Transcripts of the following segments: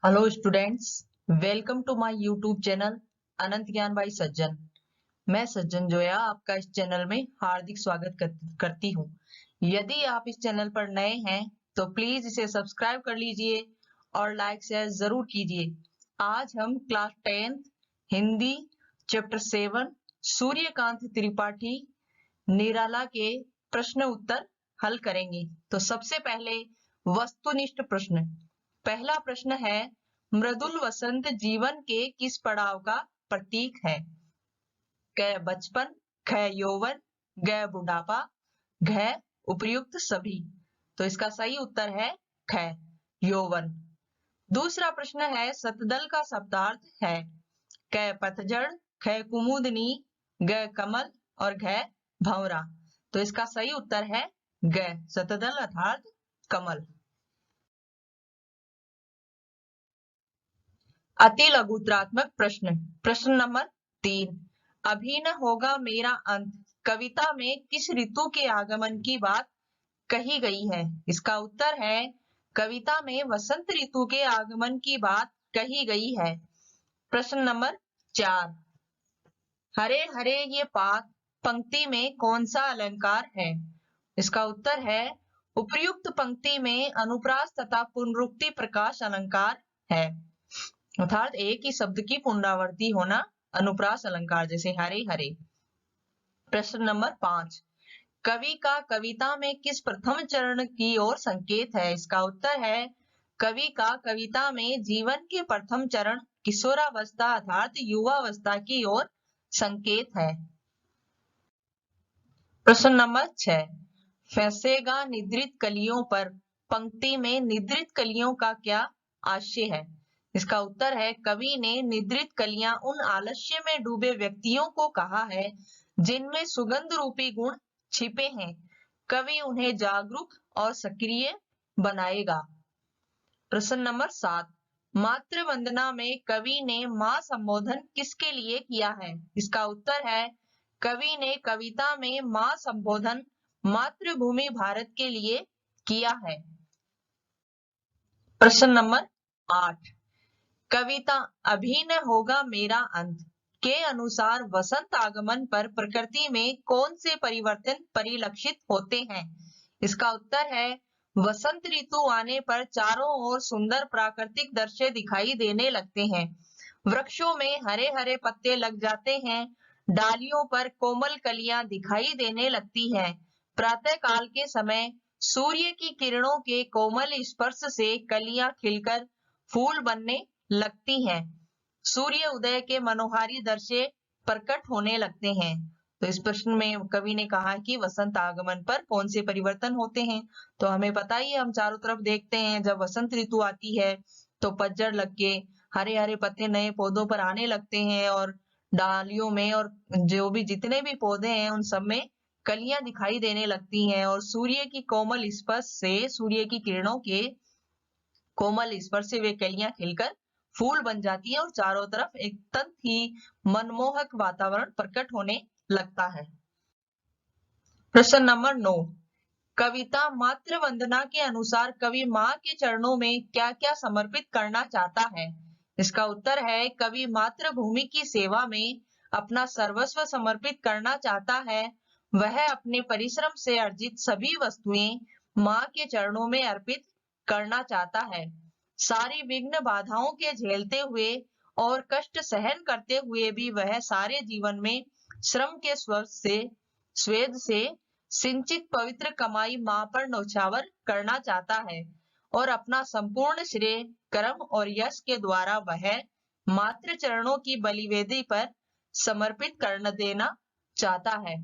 Hello students, welcome to my YouTube channel Anant Gyan by सज्जन। मैं सज्जन जोया आपका इस चैनल में हार्दिक स्वागत करती हूँ। यदि आप इस चैनल पर नए हैं तो प्लीज इसे सब्सक्राइब कर लीजिए और लाइक शेयर जरूर कीजिए। आज हम क्लास 10 हिंदी चैप्टर 7 सूर्यकांत त्रिपाठी निराला के प्रश्न उत्तर हल करेंगे। तो सबसे पहले वस्तुनिष्ठ प्रश्न। पहला प्रश्न है, मृदुल वसंत जीवन के किस पड़ाव का प्रतीक है? क बचपन, ख यौवन, ग बुढ़ापा, घ उपर्युक्त सभी। तो इसका सही उत्तर है ख यौवन। दूसरा प्रश्न है, सतदल का शब्दार्थ है क पतझड़, ख कुमुदनी, ग कमल और घ भंवरा। तो इसका सही उत्तर है ग सतदल अर्थात कमल। अति लघुत्रात्मक प्रश्न। प्रश्न नंबर 3, अभी न होगा मेरा अंत कविता में किस ऋतु के आगमन की बात कही गई है? इसका उत्तर है कविता में वसंत ऋतु के आगमन की बात कही गई है। प्रश्न नंबर 4, हरे हरे ये पात पंक्ति में कौन सा अलंकार है? इसका उत्तर है उपर्युक्त पंक्ति में अनुप्रास तथा पुनरुक्ति प्रकाश अलंकार है, अर्थात एक ही शब्द की पुनरावृत्ति होना अनुप्रास अलंकार, जैसे हरे हरे। प्रश्न नंबर 5, कवि का कविता में किस प्रथम चरण की ओर संकेत है? इसका उत्तर है कवि का कविता में जीवन के प्रथम चरण किशोरावस्था अर्थात युवावस्था की ओर संकेत है। प्रश्न नंबर 6, फंसेगा निद्रित कलियों पर पंक्ति में निद्रित कलियों का क्या आशय है? इसका उत्तर है कवि ने निद्रित कलियां उन आलस्य में डूबे व्यक्तियों को कहा है जिनमें सुगंध रूपी गुण छिपे हैं। कवि उन्हें जागरूक और सक्रिय बनाएगा। प्रश्न नंबर 7, मातृ वंदना में कवि ने मां संबोधन किसके लिए किया है? इसका उत्तर है कवि ने कविता में मां संबोधन मातृभूमि भारत के लिए किया है। प्रश्न नंबर 8, कविता अभी न होगा मेरा अंत के अनुसार वसंत आगमन पर प्रकृति में कौन से परिवर्तन परिलक्षित होते हैं? इसका उत्तर है वसंत ऋतु आने पर चारों ओर सुंदर प्राकृतिक दृश्य दिखाई देने लगते हैं। वृक्षों में हरे हरे पत्ते लग जाते हैं, डालियों पर कोमल कलियां दिखाई देने लगती हैं। प्रातः काल के समय सूर्य की किरणों के कोमल स्पर्श से कलियां खिलकर फूल बनने लगती हैं। सूर्य उदय के मनोहारी दृश्य प्रकट होने लगते हैं। तो इस प्रश्न में कवि ने कहा कि वसंत आगमन पर कौन से परिवर्तन होते हैं? तो हमें पता ही है, हम चारों तरफ देखते हैं जब वसंत ऋतु आती है तो पतझड़ लग के हरे हरे पत्ते नए पौधों पर आने लगते हैं और डालियों में और जो भी जितने भी पौधे हैं उन सब में कलियां दिखाई देने लगती हैं और सूर्य की कोमल स्पर्श से, सूर्य की किरणों के कोमल स्पर्श से वे कलियां खिलकर फूल बन जाती है और चारों तरफ एक अत्यंत ही मनमोहक वातावरण प्रकट होने लगता है। प्रश्न नंबर 9, कविता मातृ वंदना के अनुसार कवि मां के चरणों में क्या क्या समर्पित करना चाहता है? इसका उत्तर है कवि मातृभूमि की सेवा में अपना सर्वस्व समर्पित करना चाहता है। वह अपने परिश्रम से अर्जित सभी वस्तुएं मां के चरणों में अर्पित करना चाहता है। सारी विघ्न बाधाओं के झेलते हुए और कष्ट सहन करते हुए भी वह सारे जीवन में श्रम के स्वेद से सिंचित पवित्र कमाई मां पर न्यौछावर करना चाहता है और अपना संपूर्ण श्रेय कर्म और यश के द्वारा वह मातृ चरणों की बलिवेदी पर समर्पित कर देना चाहता है।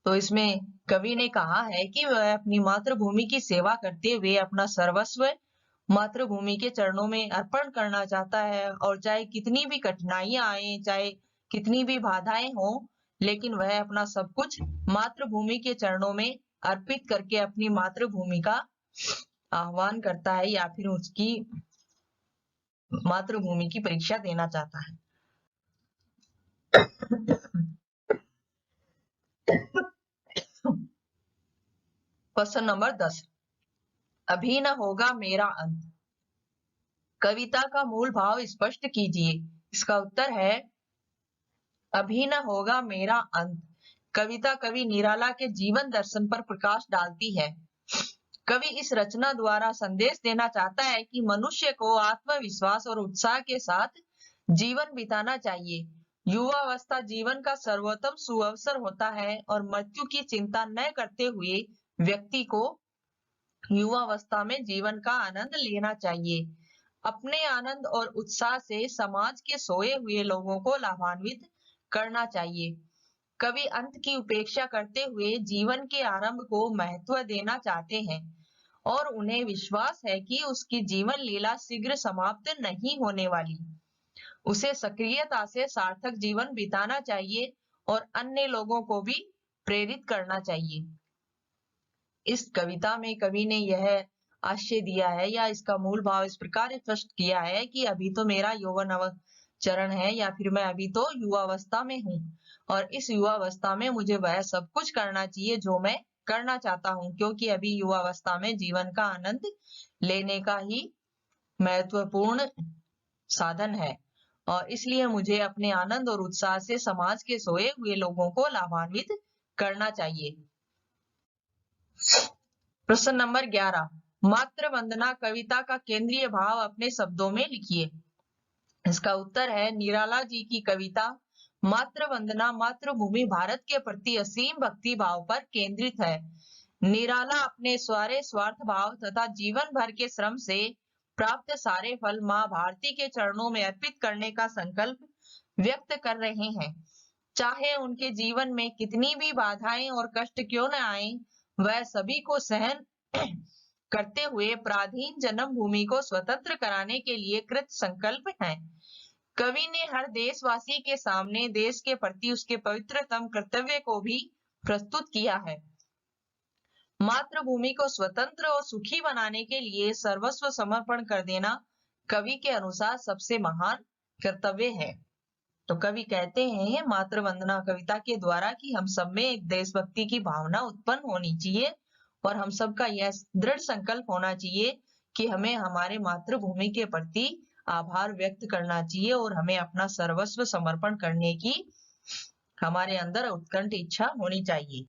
तो इसमें कवि ने कहा है कि वह अपनी मातृभूमि की सेवा करते हुए अपना सर्वस्व मातृभूमि के चरणों में अर्पण करना चाहता है और चाहे कितनी भी कठिनाइयां आए, चाहे कितनी भी बाधाएं हो, लेकिन वह अपना सब कुछ मातृभूमि के चरणों में अर्पित करके अपनी मातृभूमि का आह्वान करता है या फिर उसकी मातृभूमि की परीक्षा देना चाहता है। क्वेश्चन नंबर 10, अभी न होगा मेरा अंत कविता का मूल भाव स्पष्ट कीजिए। इसका उत्तर है अभी न होगा मेरा अंत। कविता कवि निराला के जीवन दर्शन पर प्रकाश डालती है। कवि इस रचना द्वारा संदेश देना चाहता है कि मनुष्य को आत्मविश्वास और उत्साह के साथ जीवन बिताना चाहिए। युवावस्था जीवन का सर्वोत्तम सुअवसर होता है और मृत्यु की चिंता न करते हुए व्यक्ति को युवावस्था में जीवन का आनंद लेना चाहिए। अपने आनंद और उत्साह से समाज के सोए हुए लोगों को लाभान्वित करना चाहिए। कवि अंत की उपेक्षा करते हुए जीवन के आरंभ को महत्व देना चाहते हैं और उन्हें विश्वास है कि उसकी जीवन लीला शीघ्र समाप्त नहीं होने वाली। उसे सक्रियता से सार्थक जीवन बिताना चाहिए और अन्य लोगों को भी प्रेरित करना चाहिए। इस कविता में कवि ने यह आशय दिया है या इसका मूल भाव इस प्रकार स्पष्ट किया है कि अभी तो मेरा यौवन चरण है या फिर मैं अभी तो युवावस्था में हूँ और इस युवावस्था में मुझे वह सब कुछ करना चाहिए जो मैं करना चाहता हूँ, क्योंकि अभी युवावस्था में जीवन का आनंद लेने का ही महत्वपूर्ण साधन है और इसलिए मुझे अपने आनंद और उत्साह से समाज के सोए हुए लोगों को लाभान्वित करना चाहिए। प्रश्न नंबर 11, मातृ वंदना कविता का केंद्रीय भाव अपने शब्दों में लिखिए। इसका उत्तर है निराला जी की कविता मातृ वंदना मातृभूमि भारत के प्रति असीम भक्ति भाव पर केंद्रित है। निराला अपने सारे स्वार्थ भाव तथा जीवन भर के श्रम से प्राप्त सारे फल माँ भारती के चरणों में अर्पित करने का संकल्प व्यक्त कर रहे हैं। चाहे उनके जीवन में कितनी भी बाधाएं और कष्ट क्यों न आए, वह सभी को सहन करते हुए पराधीन जन्मभूमि को स्वतंत्र कराने के लिए कृत संकल्प हैं। कवि ने हर देशवासी के सामने देश के प्रति उसके पवित्रतम कर्तव्य को भी प्रस्तुत किया है। मातृभूमि को स्वतंत्र और सुखी बनाने के लिए सर्वस्व समर्पण कर देना कवि के अनुसार सबसे महान कर्तव्य है। तो कवि कहते हैं मातृ वंदना कविता के द्वारा कि हम सब में एक देशभक्ति की भावना उत्पन्न होनी चाहिए और हम सबका यह दृढ़ संकल्प होना चाहिए कि हमें हमारे मातृभूमि के प्रति आभार व्यक्त करना चाहिए और हमें अपना सर्वस्व समर्पण करने की हमारे अंदर उत्कंठ इच्छा होनी चाहिए।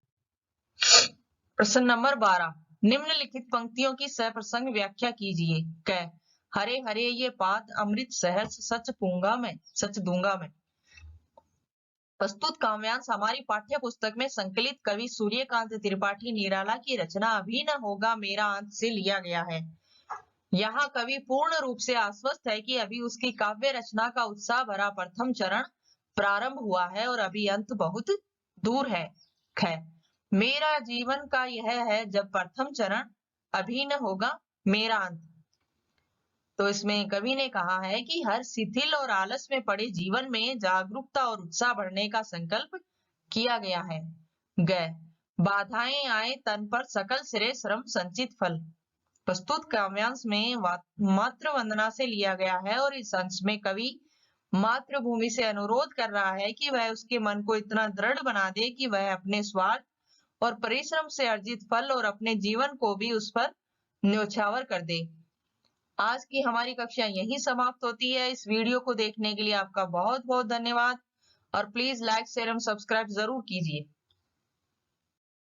प्रश्न नंबर 12, निम्नलिखित पंक्तियों की सप्रसंग व्याख्या कीजिए। क, हरे हरे ये पात अमृत सहर्ष सच दूंगा मैं। प्रस्तुत काव्यांश हमारी पाठ्य पुस्तक में संकलित कवि सूर्यकांत त्रिपाठी निराला की रचना अभी न होगा मेरा अंत से लिया गया है। यहाँ कवि पूर्ण रूप से आश्वस्त है कि अभी उसकी काव्य रचना का उत्साह भरा प्रथम चरण प्रारंभ हुआ है और अभी अंत बहुत दूर है। मेरा जीवन का यह है जब प्रथम चरण अभी न होगा मेरा अंत। तो इसमें कवि ने कहा है कि हर शिथिल और आलस में पड़े जीवन में जागरूकता और उत्साह बढ़ने का संकल्प किया गया है। बाधाएं आए तन पर सकल सिरे श्रम संचित फल। प्रस्तुत काव्यांश में मातृ वंदना से लिया गया है और इस अंश में कवि मातृभूमि से अनुरोध कर रहा है कि वह उसके मन को इतना दृढ़ बना दे कि वह अपने स्वार्थ और परिश्रम से अर्जित फल और अपने जीवन को भी उस पर न्योछावर कर दे। आज की हमारी कक्षा यहीं समाप्त होती है। इस वीडियो को देखने के लिए आपका बहुत बहुत धन्यवाद और प्लीज लाइक शेयर एवं सब्सक्राइब जरूर कीजिए।